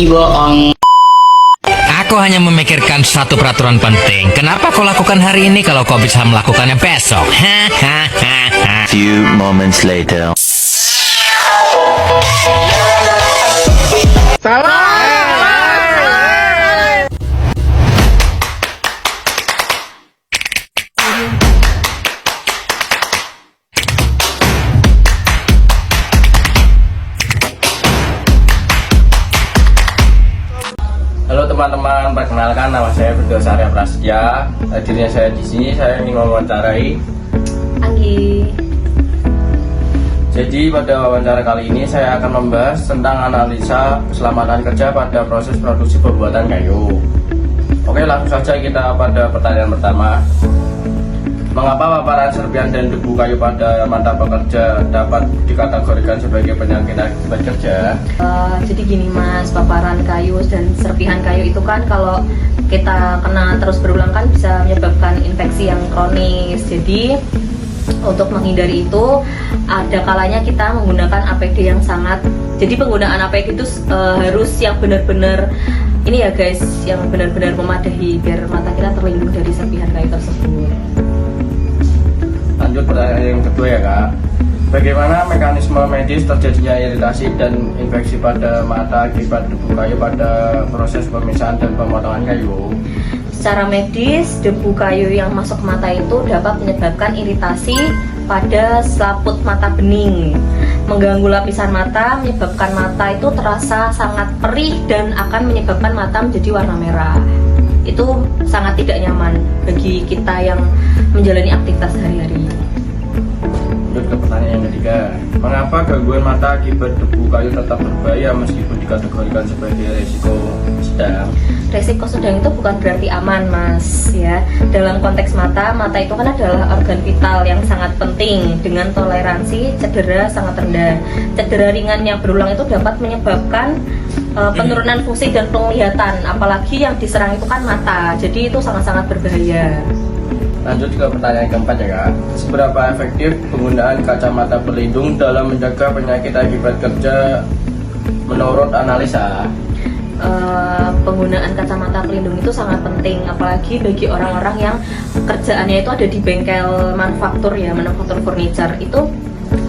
bohong. Aku hanya memikirkan satu peraturan penting. Kenapa kau lakukan hari ini kalau kau bisa melakukannya besok? Few moments later. Halo teman-teman, perkenalkan nama saya Firdaus Arya Prasetya. Hadirnya saya di sini, saya ingin mewawancarai Anggi. Jadi pada wawancara kali ini saya akan membahas tentang analisa keselamatan kerja pada proses produksi pembuatan kayu. Oke, langsung saja kita pada pertanyaan pertama. Mengapa paparan serpihan dan debu kayu pada mata pekerja dapat dikategorikan sebagai penyakit akibat kerja? Jadi gini Mas, paparan kayu dan serpihan kayu itu kan kalau kita kena terus berulang kan bisa menyebabkan infeksi yang kronis. Jadi untuk menghindari itu ada kalanya kita menggunakan APD yang sangat. Jadi penggunaan APD itu harus yang benar-benar ini ya guys, yang benar-benar memadai biar mata kita terlindung dari serpihan kayu tersebut. Lanjut pertanyaan yang kedua ya Kak. Bagaimana mekanisme medis terjadinya iritasi dan infeksi pada mata akibat debu kayu pada proses pemisahan dan pemotongan kayu? Secara medis, debu kayu yang masuk ke mata itu dapat menyebabkan iritasi pada selaput mata bening, mengganggu lapisan mata, menyebabkan mata itu terasa sangat perih dan akan menyebabkan mata menjadi warna merah. Itu sangat tidak nyaman bagi kita yang menjalani aktivitas sehari-hari. Lanjut ke pertanyaan yang ketiga. Mengapa gangguan mata akibat debu kayu tetap berbahaya meskipun dikategorikan sebagai risiko sedang? Resiko sedang itu bukan berarti aman Mas ya. Dalam konteks mata itu kan adalah organ vital yang sangat penting dengan toleransi cedera sangat rendah. Cedera ringan yang berulang itu dapat menyebabkan penurunan fungsi dan penglihatan, apalagi yang diserang itu kan mata. Jadi itu sangat-sangat berbahaya. Lanjut ke pertanyaan keempat ya Kak. Seberapa efektif penggunaan kacamata pelindung dalam menjaga penyakit akibat kerja menurut analisa? Penggunaan kacamata pelindung itu sangat penting, apalagi bagi orang-orang yang kerjaannya itu ada di bengkel manufaktur ya, manufaktur furniture. Itu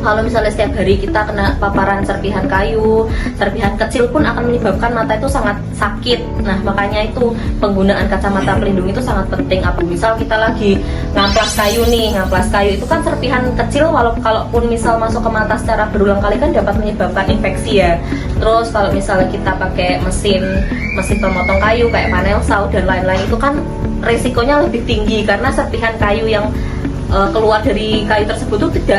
kalau misalnya setiap hari kita kena paparan serpihan kayu, serpihan kecil pun akan menyebabkan mata itu sangat sakit. Nah makanya itu penggunaan kacamata pelindung itu sangat penting. Apa misal kita lagi ngamplas kayu nih, ngamplas kayu itu kan serpihan kecil, kalaupun misal masuk ke mata secara berulang kali kan dapat menyebabkan infeksi ya. Terus kalau misalnya kita pakai mesin pemotong kayu kayak panel saw dan lain-lain itu kan resikonya lebih tinggi karena serpihan kayu yang keluar dari kayu tersebut itu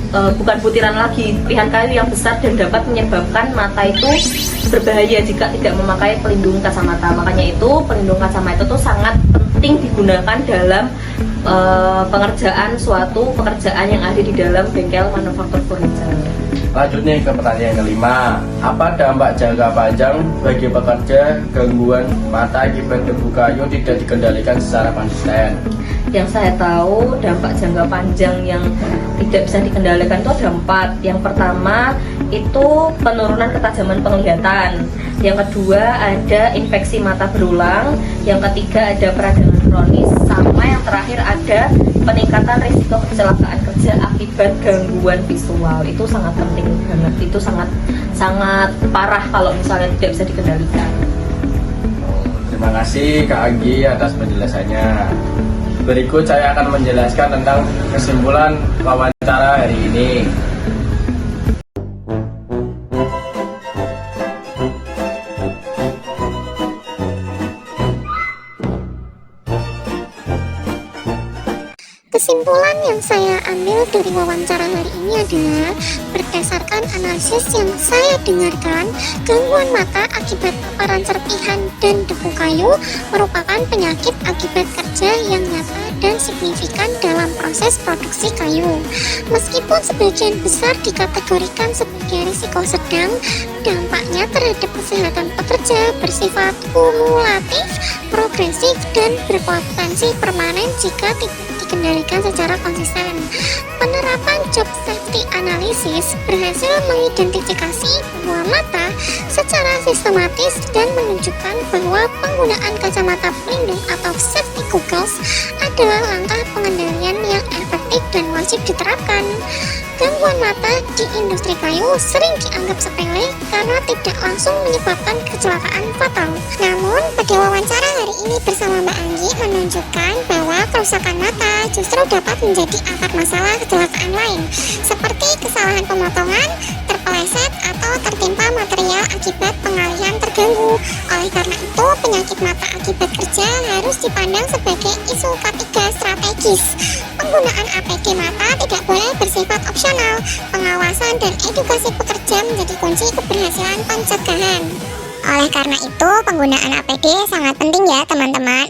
bukan butiran lagi, serpihan kayu yang besar dan dapat menyebabkan mata itu berbahaya jika tidak memakai pelindung kacamata. Makanya itu pelindung kacamata itu sangat penting digunakan dalam pengerjaan suatu pekerjaan yang ada di dalam bengkel manufaktur furniture. Lanjut nih ke pertanyaan kelima. Apa dampak jangka panjang bagi pekerja gangguan mata akibat debu kayu tidak dikendalikan secara konsisten? Yang saya tahu dampak jangka panjang yang tidak bisa dikendalikan itu ada 4. Yang pertama itu penurunan ketajaman penglihatan. Yang kedua ada infeksi mata berulang. Yang ketiga ada peradangan kronis. Sama yang terakhir ada peningkatan risiko kecelakaan kerja akibat gangguan visual. Itu sangat penting banget. Itu sangat parah kalau misalnya tidak bisa dikendalikan. Terima kasih Kak Anggi atas penjelasannya. Berikut saya akan menjelaskan tentang kesimpulan wawancara hari ini. Kesimpulan yang saya ambil dari wawancara hari ini adalah berdasarkan analisis yang saya dengarkan, gangguan mata akibat paparan serpihan dan debu kayu merupakan penyakit akibat kerja yang nyata dan signifikan dalam proses produksi kayu. Meskipun sebagian besar dikategorikan sebagai risiko sedang, dampaknya terhadap kesehatan pekerja bersifat kumulatif, progresif, dan berpotensi permanen jika tidak dikendalikan secara konsisten. Penerapan job safety analysis berhasil mengidentifikasi bahwa mata secara sistematis dan menunjukkan bahwa penggunaan kacamata pelindung atau safety goggles adalah langkah pengendalian yang efektif dan wajib diterapkan. Gangguan mata di industri kayu sering dianggap sepele karena tidak langsung menyebabkan kecelakaan fatal. Namun, pada wawancara hari ini bersama Mbak Anggi menunjukkan bahwa kerusakan mata justru dapat menjadi akar masalah kecelakaan lain, seperti kesalahan pemotongan, terpeleset, atau tertimpa material akibat pengalihan terganggu. Oleh karena itu, penyakit mata akibat kerja harus dipandang sebagai isu K3 strategis. Penggunaan APD mata tidak boleh bersifat opsional. Pengawasan dan edukasi pekerja menjadi kunci keberhasilan pencegahan. Oleh karena itu, penggunaan APD sangat penting ya teman-teman.